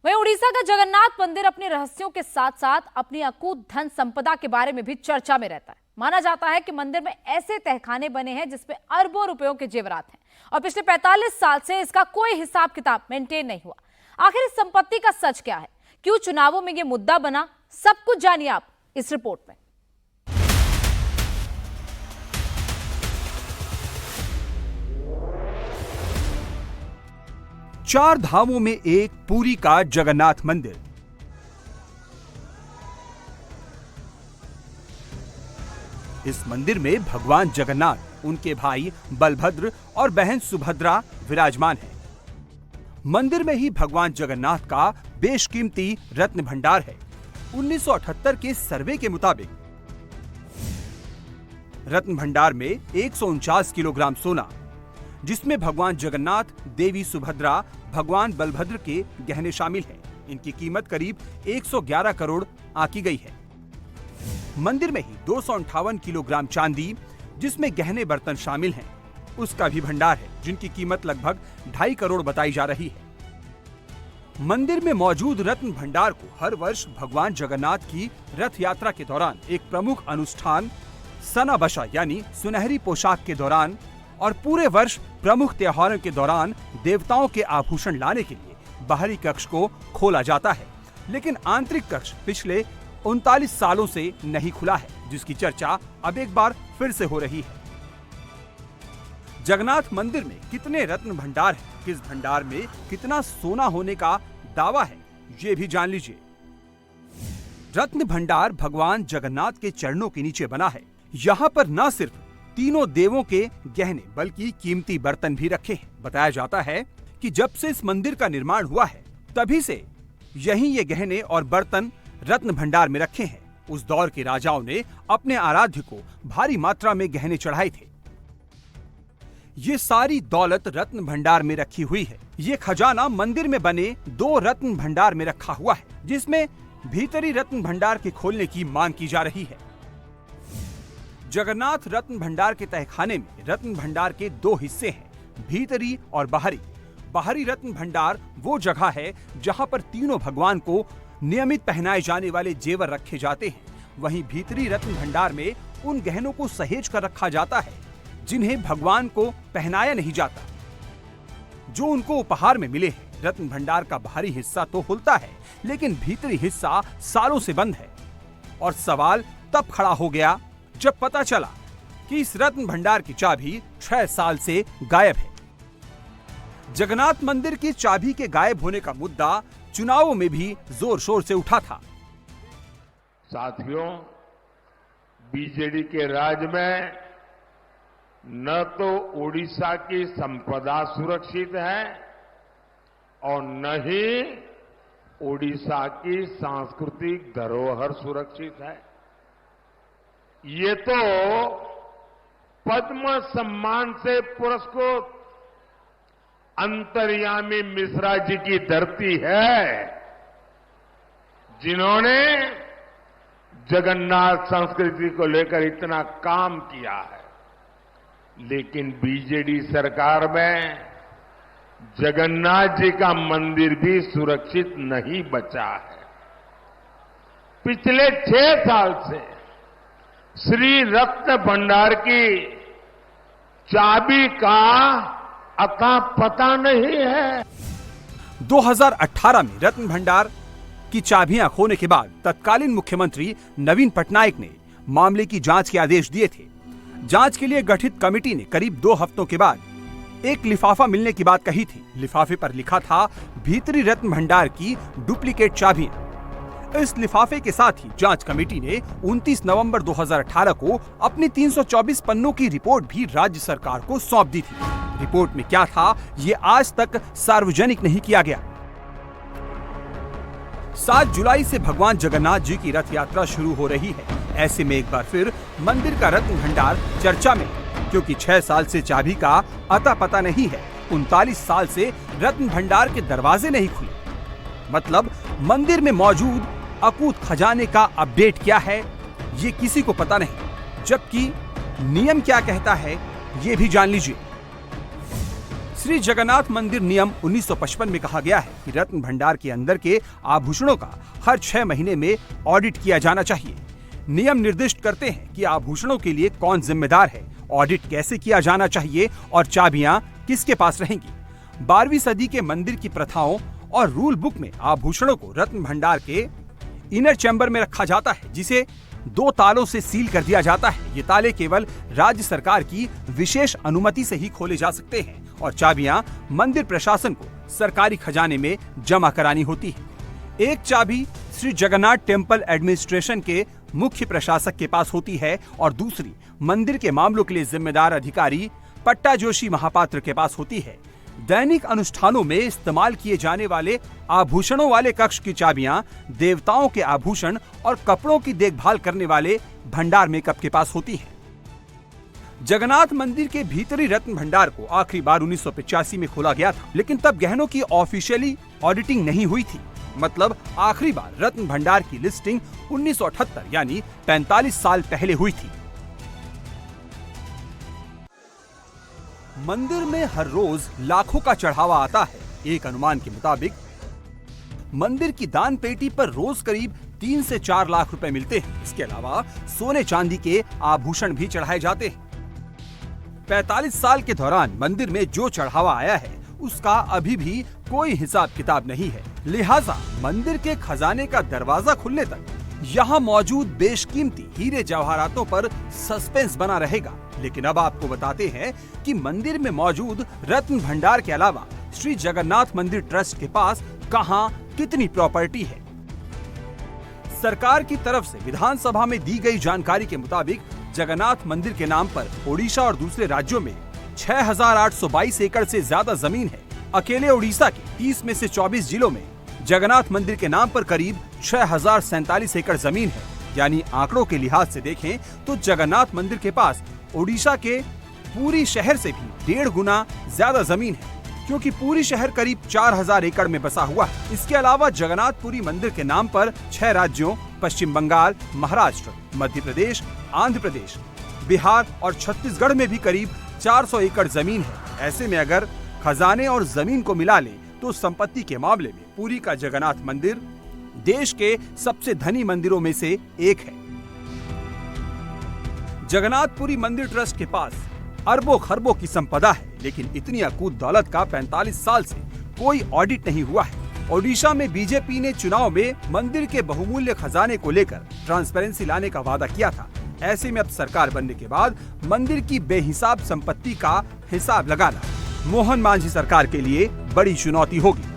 वहीं उड़ीसा का जगन्नाथ मंदिर अपने रहस्यों के साथ साथ अपनी अकूत धन संपदा के बारे में भी चर्चा में रहता है। माना जाता है कि मंदिर में ऐसे तहखाने बने हैं जिसमें अरबों रुपयों के जेवरात हैं और पिछले 45 साल से इसका कोई हिसाब किताब मेंटेन नहीं हुआ। आखिर इस संपत्ति का सच क्या है, क्यों चुनावों में यह मुद्दा बना, सब कुछ जानिए आप इस रिपोर्ट में। चार धामों में एक पुरी का जगन्नाथ मंदिर। इस मंदिर में भगवान जगन्नाथ, उनके भाई बलभद्र और बहन सुभद्रा विराजमान हैं। मंदिर में ही भगवान जगन्नाथ का बेशकीमती रत्न भंडार है। 1978 के सर्वे के मुताबिक रत्न भंडार में 149 किलोग्राम सोना, जिसमें भगवान जगन्नाथ, देवी सुभद्रा, भगवान बलभद्र के गहने शामिल हैं। इनकी कीमत करीब 111 करोड़ आंकी गई है। मंदिर में ही 258 किलोग्राम चांदी, जिसमें गहने बर्तन शामिल हैं, उसका भी भंडार है, जिनकी कीमत लगभग 2.5 करोड़ बताई जा रही है। मंदिर में मौजूद रत्न भंडार को हर वर्ष भगवान जगन्नाथ की रथ यात्रा के दौरान एक प्रमुख अनुष्ठान सनाबशा यानी सुनहरी पोशाक के दौरान और पूरे वर्ष प्रमुख त्योहारों के दौरान देवताओं के आभूषण लाने के लिए बाहरी कक्ष को खोला जाता है, लेकिन आंतरिक कक्ष पिछले 39 सालों से नहीं खुला है, जिसकी चर्चा अब एक बार फिर से हो रही है। जगन्नाथ मंदिर में कितने रत्न भंडार हैं, किस भंडार में कितना सोना होने का दावा है, ये भी जान लीजिए। रत्न भंडार भगवान जगन्नाथ के चरणों के नीचे बना है। यहाँ पर न सिर्फ तीनों देवों के गहने बल्कि कीमती बर्तन भी रखे हैं। बताया जाता है कि जब से इस मंदिर का निर्माण हुआ है, तभी से यहीं ये गहने और बर्तन रत्न भंडार में रखे हैं। उस दौर के राजाओं ने अपने आराध्य को भारी मात्रा में गहने चढ़ाए थे। ये सारी दौलत रत्न भंडार में रखी हुई है। ये खजाना मंदिर में बने 2 रत्न भंडार में रखा हुआ है, जिसमें भीतरी रत्न भंडार के खोलने की मांग की जा रही है। जगन्नाथ रत्न भंडार के तहखाने में रत्न भंडार के 2 हिस्से हैं, भीतरी और बाहरी। बाहरी रत्न भंडार वो जगह है जहां पर तीनों भगवान को नियमित पहनाए जाने वाले जेवर रखे जाते हैं। वहीं भीतरी रत्न भंडार में उन गहनों को सहेज कर रखा जाता है जिन्हें भगवान को पहनाया नहीं जाता, जो उनको उपहार में मिले हैं। रत्न भंडार का बाहरी हिस्सा तो खुलता है, लेकिन भीतरी हिस्सा सालों से बंद है। और सवाल तब खड़ा हो गया जब पता चला कि इस रत्न भंडार की चाबी 6 साल से गायब है। जगन्नाथ मंदिर की चाबी के गायब होने का मुद्दा चुनावों में भी जोर शोर से उठा था। साथियों, बीजेडी के राज में न तो उड़ीसा की संपदा सुरक्षित है और न ही उड़ीसा की सांस्कृतिक धरोहर सुरक्षित है। ये तो पद्म सम्मान से पुरस्कृत अंतर्यामी मिश्रा जी की धरती है, जिन्होंने जगन्नाथ संस्कृति को लेकर इतना काम किया है। लेकिन बीजेडी सरकार में जगन्नाथ जी का मंदिर भी सुरक्षित नहीं बचा है। पिछले 6 साल से श्री रत्न भंडार की चाबी का अता पता नहीं है। 2018 में रत्न भंडार की चाबियां खोने के बाद तत्कालीन मुख्यमंत्री नवीन पटनायक ने मामले की जांच के आदेश दिए थे। जांच के लिए गठित कमेटी ने करीब 2 हफ्तों के बाद एक लिफाफा मिलने की बात कही थी। लिफाफे पर लिखा था भीतरी रत्न भंडार की डुप्लीकेट चाबियां। इस लिफाफे के साथ ही जांच कमेटी ने 29 नवंबर 2018 को अपनी 324 पन्नों की रिपोर्ट भी राज्य सरकार को सौंप दी थी। रिपोर्ट में क्या था, ये आज तक सार्वजनिक नहीं किया गया। 7 जुलाई से भगवान जगन्नाथ जी की रथ यात्रा शुरू हो रही है। ऐसे में एक बार फिर मंदिर का रत्न भंडार चर्चा में, क्योंकि 6 साल से चाबी का अता पता नहीं है। 39 साल से रत्न भंडार के दरवाजे नहीं खुले। मतलब मंदिर में मौजूद अकूत खजाने का अपडेट क्या है, ये किसी को पता नहीं। जबकि नियम क्या कहता है, ये भी जान लीजिए। श्री जगन्नाथ मंदिर नियम 1955 में कहा गया है कि रत्न भंडार के अंदर के आभूषणों का हर 6 महीने में ऑडिट किया जाना चाहिए। नियम निर्दिष्ट करते हैं कि आभूषणों के लिए कौन जिम्मेदार है, ऑडिट कैसे किया जाना चाहिए और चाबियां किसके पास रहेंगी। 12वीं सदी के मंदिर की प्रथाओं और रूल बुक में आभूषणों को रत्न भंडार के इनर चैम्बर में रखा जाता है, जिसे 2 तालों से सील कर दिया जाता है। ये ताले केवल राज्य सरकार की विशेष अनुमति से ही खोले जा सकते हैं और चाबियां मंदिर प्रशासन को सरकारी खजाने में जमा करानी होती है। एक चाबी श्री जगन्नाथ टेम्पल एडमिनिस्ट्रेशन के मुख्य प्रशासक के पास होती है और दूसरी मंदिर के मामलों के लिए जिम्मेदार अधिकारी पट्टा जोशी महापात्र के पास होती है। दैनिक अनुष्ठानों में इस्तेमाल किए जाने वाले आभूषणों वाले कक्ष की चाबियां देवताओं के आभूषण और कपड़ों की देखभाल करने वाले भंडार मेकअप के पास होती है। जगन्नाथ मंदिर के भीतरी रत्न भंडार को आखिरी बार 1985 में खोला गया था, लेकिन तब गहनों की ऑफिशियली ऑडिटिंग नहीं हुई थी। मतलब आखिरी बार रत्न भंडार की लिस्टिंग 1978 यानी 45 साल पहले हुई थी। मंदिर में हर रोज लाखों का चढ़ावा आता है। एक अनुमान के मुताबिक मंदिर की दान पेटी पर रोज करीब 3 से 4 लाख रुपए मिलते हैं। इसके अलावा सोने चांदी के आभूषण भी चढ़ाए जाते हैं। 45 साल के दौरान मंदिर में जो चढ़ावा आया है उसका अभी भी कोई हिसाब किताब नहीं है। लिहाजा मंदिर के खजाने का दरवाजा खुलने तक यहाँ मौजूद बेशकीमती हीरे जवाहरातों पर सस्पेंस बना रहेगा। लेकिन अब आपको बताते हैं कि मंदिर में मौजूद रत्न भंडार के अलावा श्री जगन्नाथ मंदिर ट्रस्ट के पास कहां कितनी प्रॉपर्टी है। सरकार की तरफ से विधानसभा में दी गई जानकारी के मुताबिक जगन्नाथ मंदिर के नाम पर ओडिशा और दूसरे राज्यों में 6,822 एकड़ से ज्यादा जमीन है। अकेले ओडिशा के 30 में से 24 जिलों में जगन्नाथ मंदिर के नाम पर करीब 6,047 एकड़ जमीन है। यानी आंकड़ों के लिहाज से देखें तो जगन्नाथ मंदिर के पास ओडिशा के पूरी शहर से भी 1.5 गुना ज्यादा जमीन है, क्योंकि पूरी शहर करीब 4,000 एकड़ में बसा हुआ है। इसके अलावा जगन्नाथपुरी मंदिर के नाम पर 6 राज्यों पश्चिम बंगाल, महाराष्ट्र, मध्य प्रदेश, आंध्र प्रदेश, बिहार और छत्तीसगढ़ में भी करीब 400 एकड़ जमीन है। ऐसे में अगर खजाने और जमीन को मिला ले तो संपत्ति के मामले में पुरी का जगन्नाथ मंदिर देश के सबसे धनी मंदिरों में से एक है। जगन्नाथपुरी मंदिर ट्रस्ट के पास अरबों खरबों की संपदा है, लेकिन इतनी अकूत दौलत का 45 साल से कोई ऑडिट नहीं हुआ है। ओडिशा में बीजेपी ने चुनाव में मंदिर के बहुमूल्य खजाने को लेकर ट्रांसपेरेंसी लाने का वादा किया था। ऐसे में अब सरकार बनने के बाद मंदिर की बेहिसाब संपत्ति का हिसाब लगाना मोहन मांझी सरकार के लिए बड़ी चुनौती होगी।